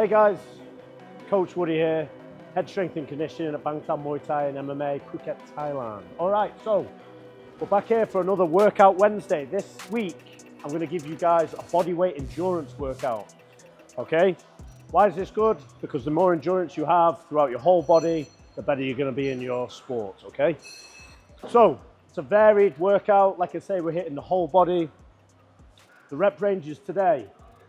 Hey guys, Coach Woody here, head strength and conditioning at Bangtao Muay Thai and MMA, Phuket, Thailand. All right, so we're back here for another Workout Wednesday. This week, I'm gonna give you guys a bodyweight endurance workout, okay? Why is this good? Because the more endurance you have throughout your whole body, the better you're gonna be in your sport, okay? So, it's a varied workout. Like I say, we're hitting the whole body. The rep ranges today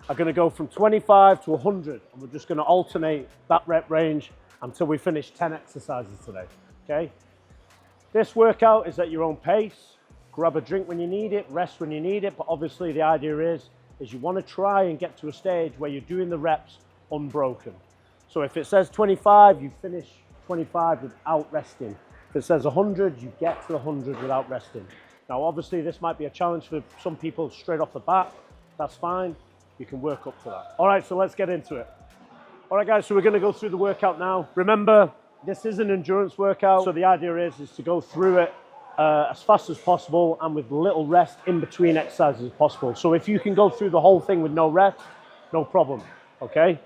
are going to go from 25 to 100, and we're just going to alternate that rep range until we finish 10 exercises today, okay? This workout is at your own pace. Grab a drink when you need it, rest when you need it, but obviously the idea is you want to try and get to a stage where you're doing the reps unbroken. So if it says 25, you finish 25 without resting. If it says 100, you get to the 100 without resting. Now, obviously, this might be a challenge for some people straight off the bat. That's fine. You can work up to that. All right, so let's get into it. All right, guys, so we're going to go through the workout now. Remember, this is an endurance workout, so the idea is to go through it as fast as possible and with little rest in between exercises as possible. So if you can go through the whole thing with no rest, no problem, okay?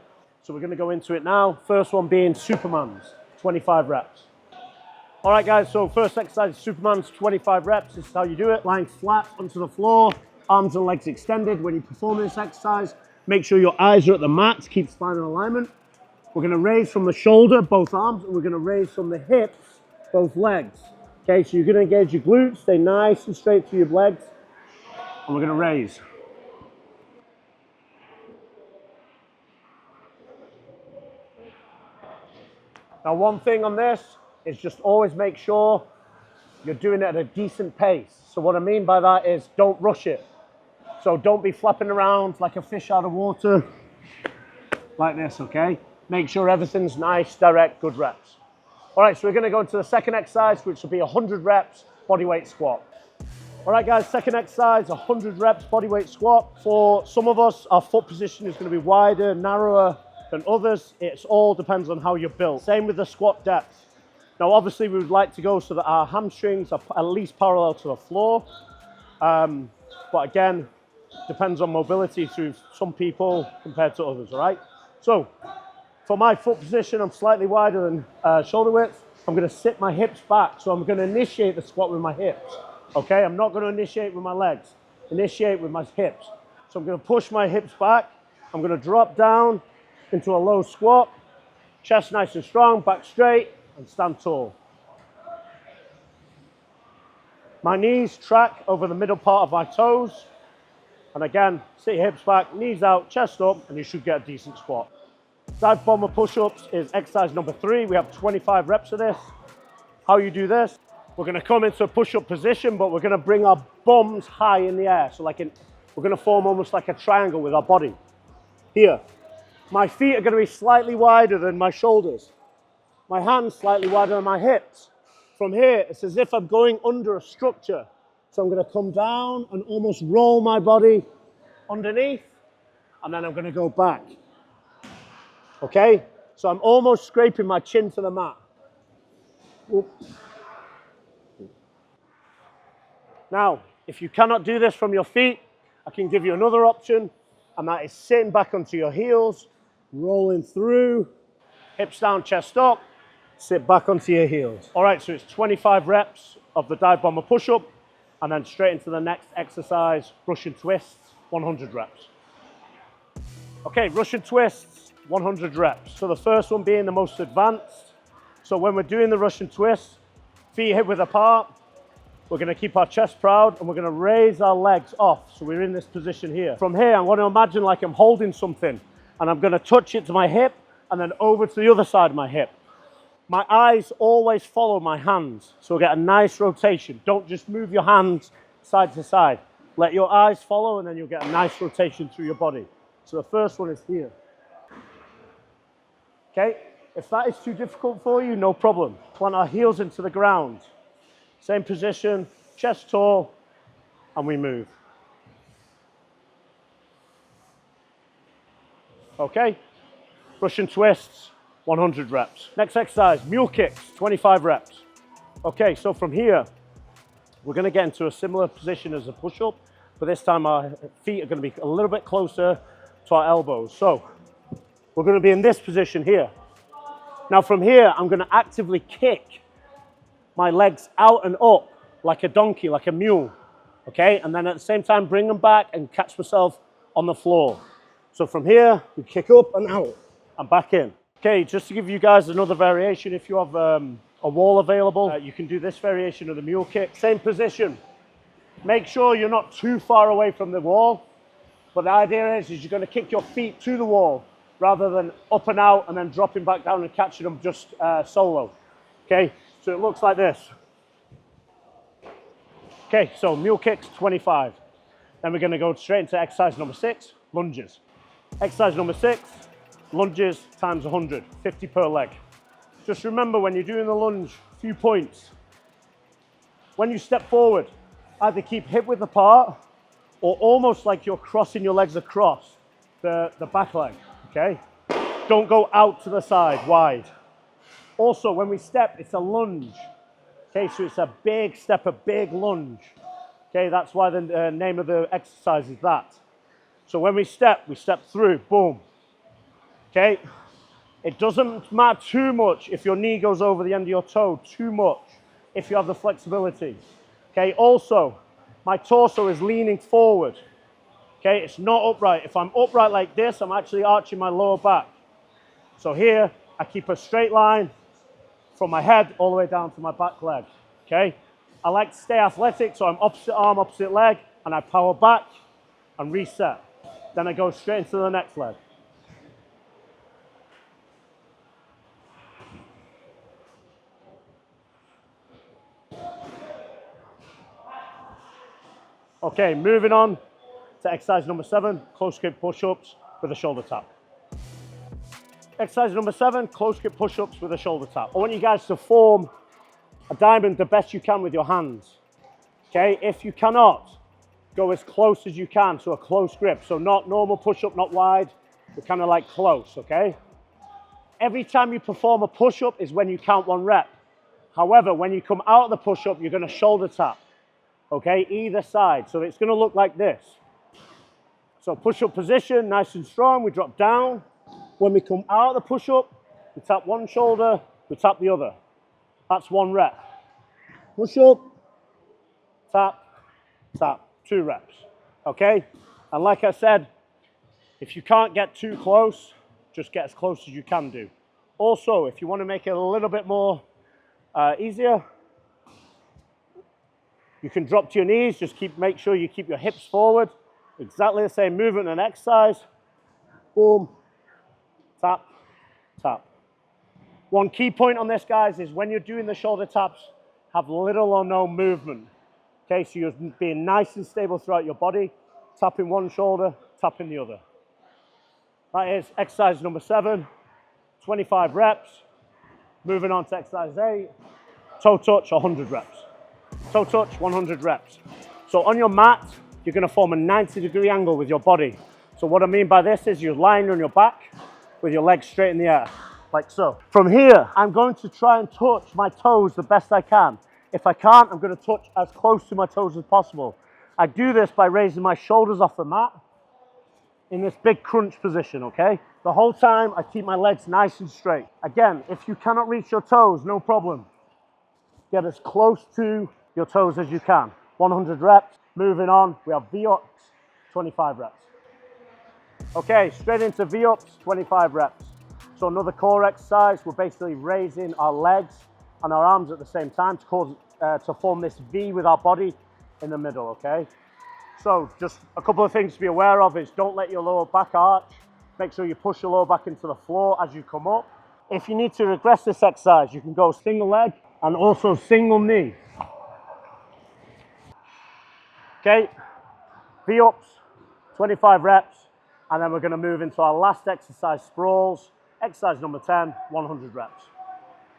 So we're going to go into it now. First one being Superman's, 25 reps. All right, guys, so first exercise is Superman's 25 reps. This is how you do it. Lying flat onto the floor, arms and legs extended. When you perform this exercise, make sure your eyes are at the mat to keep spine in alignment. We're gonna raise from the shoulder, both arms, and we're gonna raise from the hips, both legs. Okay, so you're gonna engage your glutes, stay nice and straight through your legs, and we're gonna raise. Now, one thing on this is just always make sure you're doing it at a decent pace. So what I mean by that is don't rush it. So don't be flapping around like a fish out of water, like this, okay? Make sure everything's nice, direct, good reps. All right, so we're gonna go into the second exercise, which will be 100 reps bodyweight squat. All right, guys, second exercise, 100 reps bodyweight squat. For some of us, our foot position is gonna be wider, narrower than others. It all depends on how you're built. Same with the squat depth. Now, obviously, we would like to go so that our hamstrings are at least parallel to the floor. But again, depends on mobility through some people compared to others, all right? So, for my foot position, I'm slightly wider than shoulder width. I'm gonna sit my hips back. So I'm gonna initiate the squat with my hips, okay? I'm not gonna initiate with my legs, initiate with my hips. So I'm gonna push my hips back. I'm gonna drop down into a low squat, chest nice and strong, back straight, and stand tall. My knees track over the middle part of my toes. And again, sit your hips back, knees out, chest up, and you should get a decent squat. Dive bomber push-ups is exercise number 3. We have 25 reps of this. How you do this, we're gonna come into a push-up position, but we're gonna bring our bums high in the air. So we're gonna form almost like a triangle with our body. Here, my feet are gonna be slightly wider than my shoulders. My hands slightly wider than my hips. From here, it's as if I'm going under a structure. So I'm gonna come down and almost roll my body underneath, and then I'm gonna go back. Okay? So I'm almost scraping my chin to the mat. Whoop. Now, if you cannot do this from your feet, I can give you another option, and that is sitting back onto your heels, rolling through, hips down, chest up, sit back onto your heels. All right, so it's 25 reps of the dive bomber push-up, and then straight into the next exercise, Russian twists, 100 reps. Okay, Russian twists, 100 reps. So the first one being the most advanced. So when we're doing the Russian twist, feet hip width apart, we're gonna keep our chest proud, and we're gonna raise our legs off. So we're in this position here. From here, I want to imagine like I'm holding something, and I'm gonna touch it to my hip, and then over to the other side of my hip. My eyes always follow my hands, so get a nice rotation. Don't just move your hands side to side. Let your eyes follow, and then you'll get a nice rotation through your body. So the first one is here. Okay, if that is too difficult for you, no problem. Plant our heels into the ground. Same position, chest tall, and we move. Okay, Russian twists, 100 reps. Next exercise, Mule Kicks, 25 reps. Okay, so from here, we're gonna get into a similar position as a push-up, but this time our feet are gonna be a little bit closer to our elbows. So we're going to be in this position here. Now from here, I'm going to actively kick my legs out and up like a donkey, like a mule, okay? And then at the same time, bring them back and catch myself on the floor. So from here, we kick up and out and back in. Okay, just to give you guys another variation, if you have a wall available, you can do this variation of the mule kick. Same position. Make sure you're not too far away from the wall, but the idea is you're going to kick your feet to the wall rather than up and out and then dropping back down and catching them just solo. Okay, so it looks like this. Okay, so mule kicks 25. Then we're going to go straight into exercise number 6, lunges. Exercise number 6, lunges times 100, 50 per leg. Just remember when you're doing the lunge, a few points. When you step forward, either keep hip width apart or almost like you're crossing your legs across the back leg, okay? Don't go out to the side, wide. Also, when we step, it's a lunge. Okay, so it's a big step, a big lunge. Okay, that's why the name of the exercise is that. So when we step through, boom. Okay, it doesn't matter too much if your knee goes over the end of your toe, too much, if you have the flexibility. Okay, also, my torso is leaning forward. Okay, it's not upright. If I'm upright like this, I'm actually arching my lower back. So here, I keep a straight line from my head all the way down to my back leg. Okay, I like to stay athletic, so I'm opposite arm, opposite leg, and I power back and reset. Then I go straight into the next leg. Okay, moving on to exercise number 7, close grip push-ups with a shoulder tap. Exercise number 7, close grip push-ups with a shoulder tap. I want you guys to form a diamond the best you can with your hands. Okay, if you cannot, go as close as you can to a close grip. So not normal push-up, not wide, but kind of like close, okay? Every time you perform a push-up is when you count 1 rep. However, when you come out of the push-up, you're going to shoulder tap, okay, either side. So it's going to look like this. So push-up position, nice and strong, we drop down. When we come out of the push-up, we tap one shoulder, we tap the other. That's 1 rep. Push-up, tap, tap, 2 reps, okay? And like I said, if you can't get too close, just get as close as you can do. Also, if you want to make it a little bit more easier, you can drop to your knees, just make sure you keep your hips forward. Exactly the same movement and exercise. Boom, tap, tap. One key point on this, guys, is when you're doing the shoulder taps, have little or no movement. Okay, so you're being nice and stable throughout your body, tapping one shoulder, tapping the other. That is exercise number 7, 25 reps. Moving on to exercise 8, toe touch, 100 reps. Toe touch, 100 reps. So on your mat, you're going to form a 90-degree angle with your body. So what I mean by this is you're lying on your back with your legs straight in the air, like so. From here, I'm going to try and touch my toes the best I can. If I can't, I'm going to touch as close to my toes as possible. I do this by raising my shoulders off the mat in this big crunch position, okay? The whole time, I keep my legs nice and straight. Again, if you cannot reach your toes, no problem. Get as close to your toes as you can. 100 reps. Moving on, we have VOPS, 25 reps. Okay, straight into VOPS, 25 reps. So another core exercise, we're basically raising our legs and our arms at the same time to form this V with our body in the middle, okay? So just a couple of things to be aware of is don't let your lower back arch. Make sure you push your lower back into the floor as you come up. If you need to regress this exercise, you can go single leg and also single knee. Okay, VOPS, 25 reps, and then we're going to move into our last exercise, sprawls. Exercise number 10, 100 reps.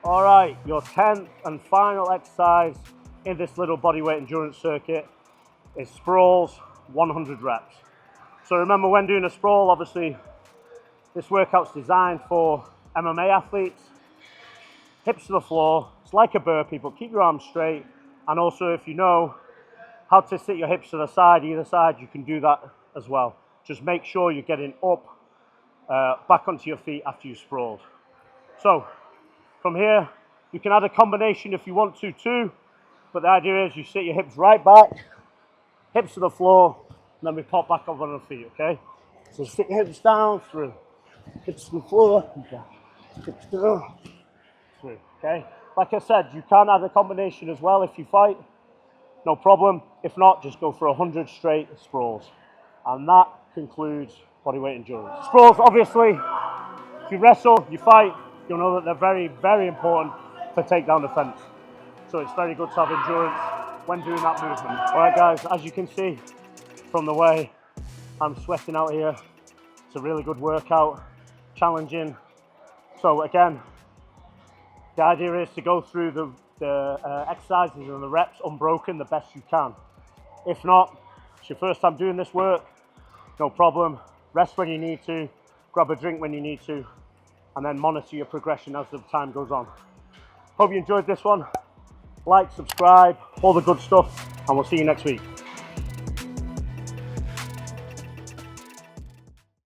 All right, your 10th and final exercise in this little bodyweight endurance circuit is sprawls, 100 reps. So remember, when doing a sprawl, obviously, this workout's designed for MMA athletes. Hips to the floor, it's like a burpee, but keep your arms straight. And also, if you know how to sit your hips to the side, either side, you can do that as well. Just make sure you're getting up back onto your feet after you sprawled. So from here, you can add a combination if you want to too, but the idea is you sit your hips right back, hips to the floor, and then we pop back up on our feet, okay? So sit your hips down, through, hips to the floor, and back, hips down, through, okay? Like I said, you can add a combination as well if you fight, no problem. If not, just go for 100 straight sprawls. And that concludes bodyweight endurance. Sprawls, obviously, if you wrestle, you fight, you'll know that they're very, very important for takedown defense. So it's very good to have endurance when doing that movement. All right, guys, as you can see from the way I'm sweating out here, it's a really good workout, challenging. So again, the idea is to go through the exercises and the reps unbroken the best you can. If not, it's your first time doing this work, no problem. Rest when you need to, grab a drink when you need to, and then monitor your progression as the time goes on. Hope you enjoyed this one. Like, subscribe, all the good stuff, and we'll see you next week.